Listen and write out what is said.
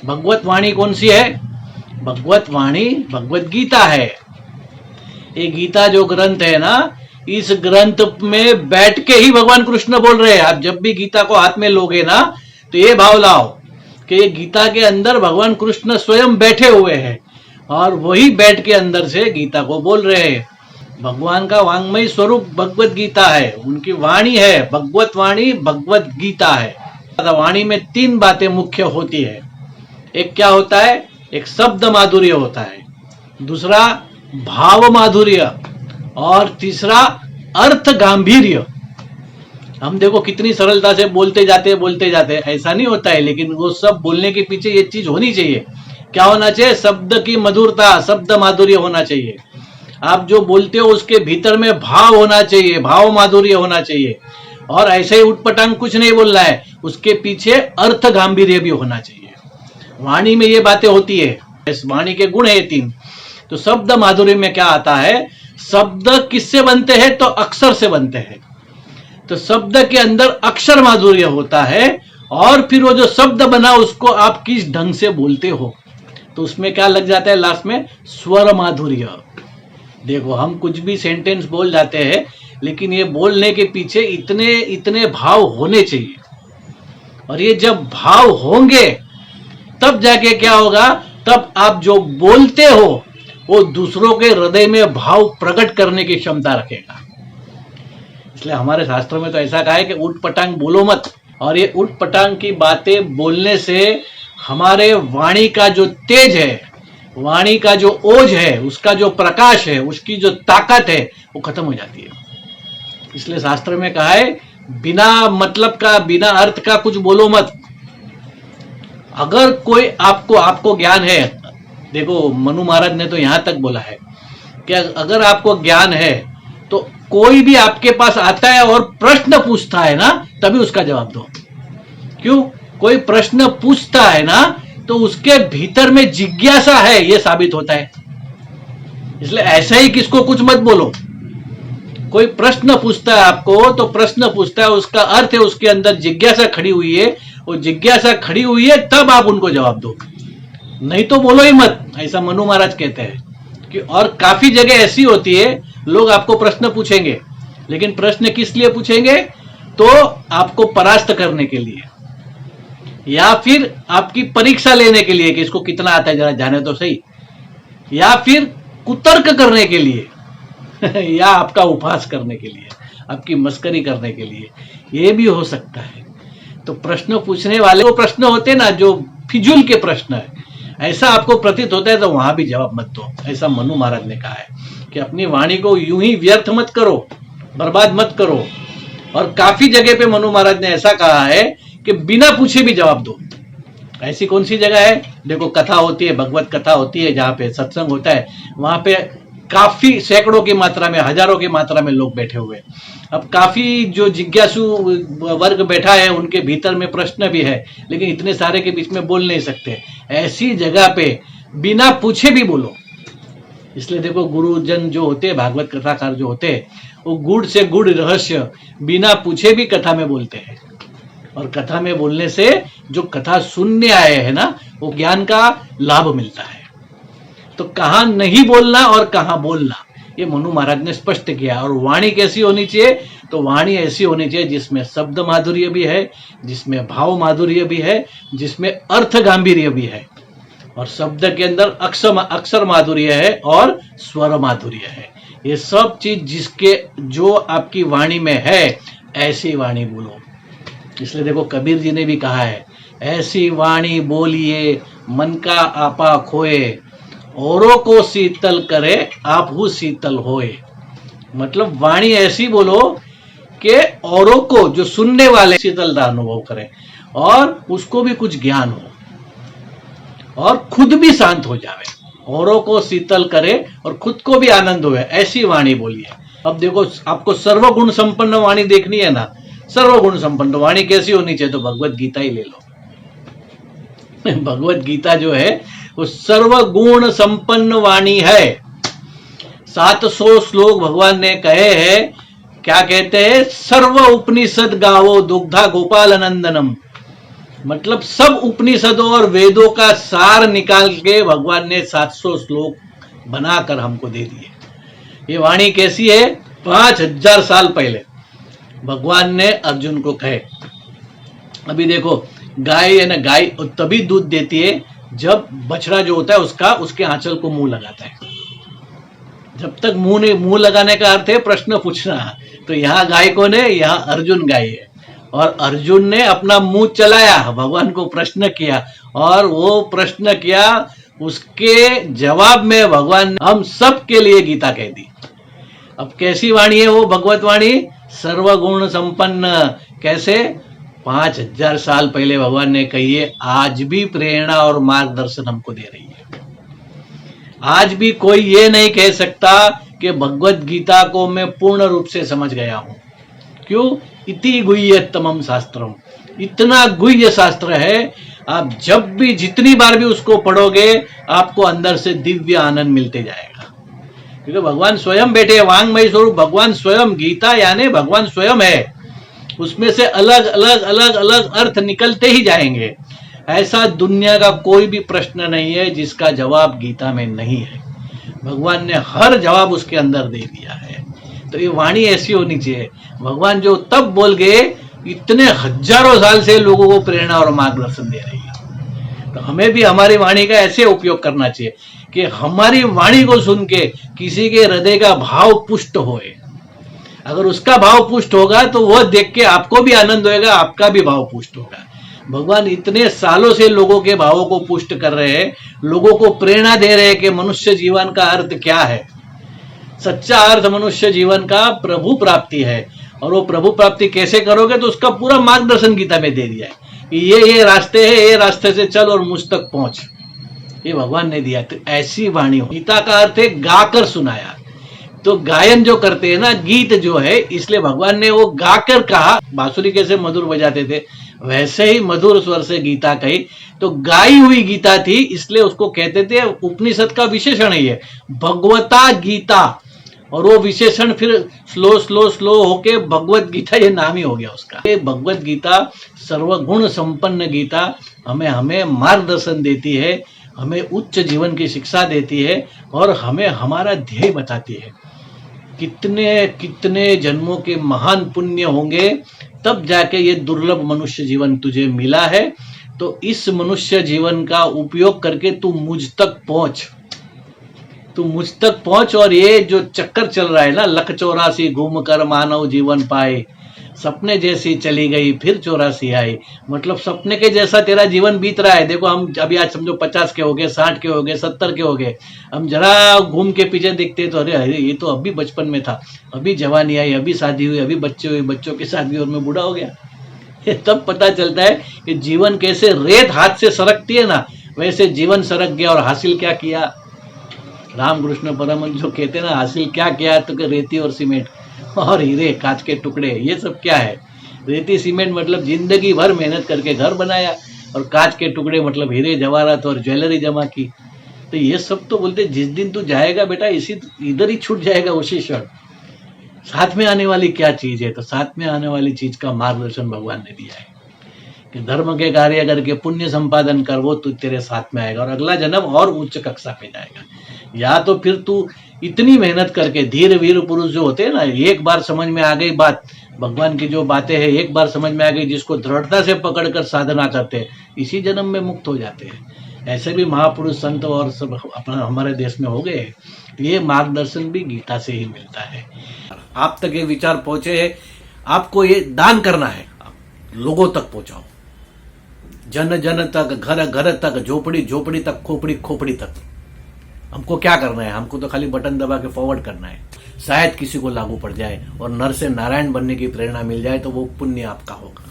भगवत वाणी कौन सी है? भगवत वाणी भगवत गीता है। ये गीता जो ग्रंथ है ना, इस ग्रंथ में बैठ के ही भगवान कृष्ण बोल रहे हैं। आप जब भी गीता को हाथ में लोगे ना, तो ये भाव लाओ कि ये गीता के अंदर भगवान कृष्ण स्वयं बैठे हुए हैं और वही बैठ के अंदर से गीता को बोल रहे हैं। भगवान का वांग्मय स्वरूप भगवत गीता है, उनकी वाणी है, भगवत वाणी भगवत गीता है। वाणी में तीन बातें मुख्य होती है। एक क्या होता है? एक शब्द माधुर्य होता है, दूसरा भाव माधुर्य और तीसरा अर्थ गांभीर्य। हम देखो कितनी सरलता से बोलते जाते, ऐसा नहीं होता है, लेकिन वो सब बोलने के पीछे ये चीज होनी चाहिए। क्या होना चाहिए? शब्द की मधुरता, शब्द माधुर्य होना चाहिए। आप जो बोलते हो उसके भीतर में भाव होना चाहिए, भाव माधुर्य होना चाहिए। और ऐसे ही उटपटांग कुछ नहीं बोलना है, उसके पीछे अर्थ गांभीर्य भी होना चाहिए। वाणी में ये बातें होती है, इस वाणी के गुण है तीन। तो शब्द माधुर्य में क्या आता है? शब्द किससे बनते हैं? तो अक्षर से बनते हैं। तो शब्द के अंदर अक्षर माधुर्य होता है और फिर वो जो शब्द बना उसको आप किस ढंग से बोलते हो, तो उसमें क्या लग जाता है लास्ट में? स्वर माधुर्य। देखो हम कुछ भी सेंटेंस बोल जाते हैं, लेकिन ये बोलने के पीछे इतने इतने भाव होने चाहिए। और ये जब भाव होंगे तब जाके क्या होगा? तब आप जो बोलते हो वो दूसरों के हृदय में भाव प्रकट करने की क्षमता रखेगा। इसलिए हमारे शास्त्रों में तो ऐसा कहा है कि उठ पटांग बोलो मत। और ये उठ पटांग की बातें बोलने से हमारे वाणी का जो तेज है, वाणी का जो ओज है, उसका जो प्रकाश है, उसकी जो ताकत है, वो खत्म हो जाती है। इसलिए शास्त्र में कहा है बिना मतलब का, बिना अर्थ का कुछ बोलो मत। अगर कोई आपको ज्ञान है, देखो मनु महाराज ने तो यहां तक बोला है कि अगर आपको ज्ञान है तो कोई भी आपके पास आता है और प्रश्न पूछता है ना, तभी उसका जवाब दो। क्यों? कोई प्रश्न पूछता है ना तो उसके भीतर में जिज्ञासा है, यह साबित होता है। इसलिए ऐसा ही किसको कुछ मत बोलो। कोई प्रश्न पूछता है आपको, तो प्रश्न पूछता है, उसका अर्थ है उसके अंदर जिज्ञासा खड़ी हुई है। वो जिज्ञासा खड़ी हुई है तब आप उनको जवाब दो, नहीं तो बोलो ही मत, ऐसा मनु महाराज कहते हैं। कि और काफी जगह ऐसी होती है, लोग आपको प्रश्न पूछेंगे, लेकिन प्रश्न किस लिए पूछेंगे? तो आपको परास्त करने के लिए, या फिर आपकी परीक्षा लेने के लिए कि इसको कितना आता है, जरा जाने तो सही, या फिर कुतर्क करने के लिए या आपका उपहास करने के लिए, आपकी मस्करी करने के लिए, यह भी हो सकता है। तो प्रश्न पूछने वाले वो प्रश्न होते ना जो फिजूल के प्रश्न है, ऐसा आपको प्रतीत होता है तो वहां भी जवाब मत दो। ऐसा मनु महाराज ने कहा है कि अपनी वाणी को यूं ही व्यर्थ मत करो, बर्बाद मत करो। और काफी जगह पे मनु महाराज ने ऐसा कहा है कि बिना पूछे भी जवाब दो। ऐसी कौन सी जगह है? देखो कथा होती है, भगवत कथा होती है, जहाँ पे सत्संग होता है, वहां पे काफी सैकड़ों की मात्रा में, हजारों की मात्रा में लोग बैठे हुए। अब काफी जो जिज्ञासु वर्ग बैठा है, उनके भीतर में प्रश्न भी है, लेकिन इतने सारे के बीच में बोल नहीं सकते। ऐसी जगह पे बिना पूछे भी बोलो। इसलिए देखो गुरुजन जो होते हैं, भागवत कथाकार जो होते हैं, वो गुड़ से गुड़ रहस्य बिना पूछे भी कथा में बोलते हैं। और कथा में बोलने से जो कथा सुनने आए हैं ना, वो ज्ञान का लाभ मिलता है। तो कहां नहीं बोलना और कहां बोलना, ये मनु महाराज ने स्पष्ट किया। और वाणी कैसी होनी चाहिए? तो वाणी ऐसी होनी चाहिए जिसमें शब्द माधुर्य भी है, जिसमें भाव माधुर्य भी है, जिसमें अर्थ गांभीर्य भी है, और शब्द के अंदर अक्षर माधुर्य है और स्वर माधुर्य है। ये सब चीज जिसके जो आपकी वाणी में है, ऐसी वाणी बोलो। इसलिए देखो कबीर जी ने भी कहा है, ऐसी वाणी बोलिए मन का आपा खोए, औरों को शीतल करे आप हु शीतल होए। मतलब वाणी ऐसी बोलो कि औरों को, जो सुनने वाले, शीतलता अनुभव करें और उसको भी कुछ ज्ञान हो और खुद भी शांत हो जावे। औरों को शीतल करे और खुद को भी आनंद होए, ऐसी वाणी बोलिए। अब देखो आपको सर्वगुण संपन्न वाणी देखनी है ना, सर्वगुण संपन्न वाणी कैसी होनी चाहिए? तो भगवत गीता ही ले लो। भगवत गीता जो है वो सर्वगुण संपन्न वाणी है। 700 श्लोक भगवान ने कहे हैं। क्या कहते हैं? सर्व उपनिषद गावो दुग्धा गोपाल नंदनम। मतलब सब उपनिषदों और वेदों का सार निकाल के भगवान ने 700 श्लोक बनाकर हमको दे दिए। ये वाणी कैसी है? 5000 साल पहले भगवान ने अर्जुन को कहे। अभी देखो, गाय है ना, गाय तभी दूध देती है जब बछड़ा जो होता है उसके आंचल को मुंह लगाता है। जब तक मुंह लगाने का अर्थ है प्रश्न पूछना। तो यहाँ गाय कौन है? यहाँ अर्जुन गाय है। और अर्जुन ने अपना मुंह चलाया, भगवान को प्रश्न किया, और वो प्रश्न किया, उसके जवाब में भगवान ने हम सब के लिए गीता कह दी। अब कैसी वाणी है वो भगवत वाणी? सर्वगुण संपन्न। कैसे? 5000 साल पहले भगवान ने कही है, आज भी प्रेरणा और मार्गदर्शन हमको दे रही है। आज भी कोई ये नहीं कह सकता कि भगवत गीता को मैं पूर्ण रूप से समझ गया हूं। क्यों? इति गुह्यतमम शास्त्रम, इतना गुह्य शास्त्र है। आप जब भी जितनी बार भी उसको पढ़ोगे आपको अंदर से दिव्य आनंद मिलते जाएगा, क्योंकि भगवान स्वयं बैठे, वांगमय स्वरूप भगवान स्वयं। गीता यानी भगवान स्वयं है, उसमें से अलग अलग अलग अलग अर्थ निकलते ही जाएंगे। ऐसा दुनिया का कोई भी प्रश्न नहीं है जिसका जवाब गीता में नहीं है। भगवान ने हर जवाब उसके अंदर दे दिया है। तो ये वाणी ऐसी होनी चाहिए। भगवान जो तब बोल गए, इतने हजारों साल से लोगों को प्रेरणा और मार्गदर्शन दे रही है। तो हमें भी हमारी वाणी का ऐसे उपयोग करना चाहिए कि हमारी वाणी को सुन के किसी के हृदय का भाव पुष्ट होए। अगर उसका भाव पुष्ट होगा तो वह देख के आपको भी आनंद होएगा, आपका भी भाव पुष्ट होगा। भगवान इतने सालों से लोगों के भावों को पुष्ट कर रहे हैं, लोगों को प्रेरणा दे रहे हैं कि मनुष्य जीवन का अर्थ क्या है। सच्चा अर्थ मनुष्य जीवन का प्रभु प्राप्ति है। और वो प्रभु प्राप्ति कैसे करोगे, तो उसका पूरा मार्गदर्शन गीता में दे दिया है कि ये रास्ते है, ये रास्ते से चल और मुझ तक पहुंच, ये भगवान ने दिया। तो ऐसी वाणी हो। गीता का अर्थ है गाकर सुनाया। तो गायन जो करते हैं ना, गीत जो है, इसलिए भगवान ने वो गाकर कहा। बांसुरी कैसे मधुर बजाते थे, वैसे ही मधुर स्वर से गीता कही। तो गाई हुई गीता थी, इसलिए उसको कहते थे, उपनिषद का विशेषण है ये, भगवता गीता। और वो विशेषण फिर स्लो स्लो स्लो होके भगवत गीता ये नाम ही हो गया उसका। ये भगवत गीता सर्वगुण संपन्न गीता हमें मार्गदर्शन देती है, हमें उच्च जीवन की शिक्षा देती है, और हमें हमारा ध्येय बताती है। कितने कितने जन्मों के महान पुण्य होंगे तब जाके ये दुर्लभ मनुष्य जीवन तुझे मिला है। तो इस मनुष्य जीवन का उपयोग करके तू मुझ तक पहुंच, तू मुझ तक पहुंच। और ये जो चक्कर चल रहा है ना, लख 84 घूम कर मानव जीवन पाए, सपने जैसी चली गई फिर 84 आई। मतलब सपने के जैसा तेरा जीवन बीत रहा है। देखो, हम अभी आज समझो 50 के हो गए, 60 के हो गए, 70 के हो गए। हम जरा घूम के पीछे देखते तो अरे अरे ये तो अभी बचपन में था, अभी जवानी आई, अभी शादी हुई, अभी बच्चे हुए, बच्चों की शादी और मैं बूढ़ा हो गया। ये तब पता चलता है कि जीवन कैसे रेत हाथ से सरकती है ना, वैसे जीवन सरक गया। और हासिल क्या किया? रामकृष्ण परमहंस जो कहते हैं ना, हासिल क्या किया, तो कि रेती और सीमेंट और हीरे कांच के टुकड़े, ये सब क्या है? रेती सीमेंट मतलब जिंदगी भर मेहनत करके घर बनाया, और कांच के टुकड़े मतलब हीरे जवाहरात और ज्वेलरी जमा की। तो ये सब तो बोलते जिस दिन तू जाएगा बेटा, इधर ही छूट जाएगा उसी क्षण। साथ में आने वाली क्या चीज है? तो साथ में आने वाली चीज का मार्गदर्शन भगवान ने दिया है कि धर्म के कार्य करके पुण्य संपादन कर, वो तू तेरे साथ में आएगा और अगला जन्म और उच्च कक्षा पे जाएगा। या तो फिर तू इतनी मेहनत करके, धीर वीर पुरुष जो होते हैं ना, एक बार समझ में आ गई बात, भगवान की जो बातें हैं एक बार समझ में आ गई, जिसको दृढ़ता से पकड़कर साधना करते हैं, इसी जन्म में मुक्त हो जाते हैं। ऐसे भी महापुरुष संत और सब अपना हमारे देश में हो गए। ये मार्गदर्शन भी गीता से ही मिलता है। आप तक ये विचार पहुंचे है, आपको ये दान करना है, लोगों तक पहुंचाओ, जन जन तक, घर घर तक, झोपड़ी झोपड़ी तक, खोपड़ी खोपड़ी तक। हमको क्या करना है? हमको तो खाली बटन दबा के फॉरवर्ड करना है। शायद किसी को लागू पड़ जाए और नर से नारायण बनने की प्रेरणा मिल जाए, तो वो पुण्य आपका होगा।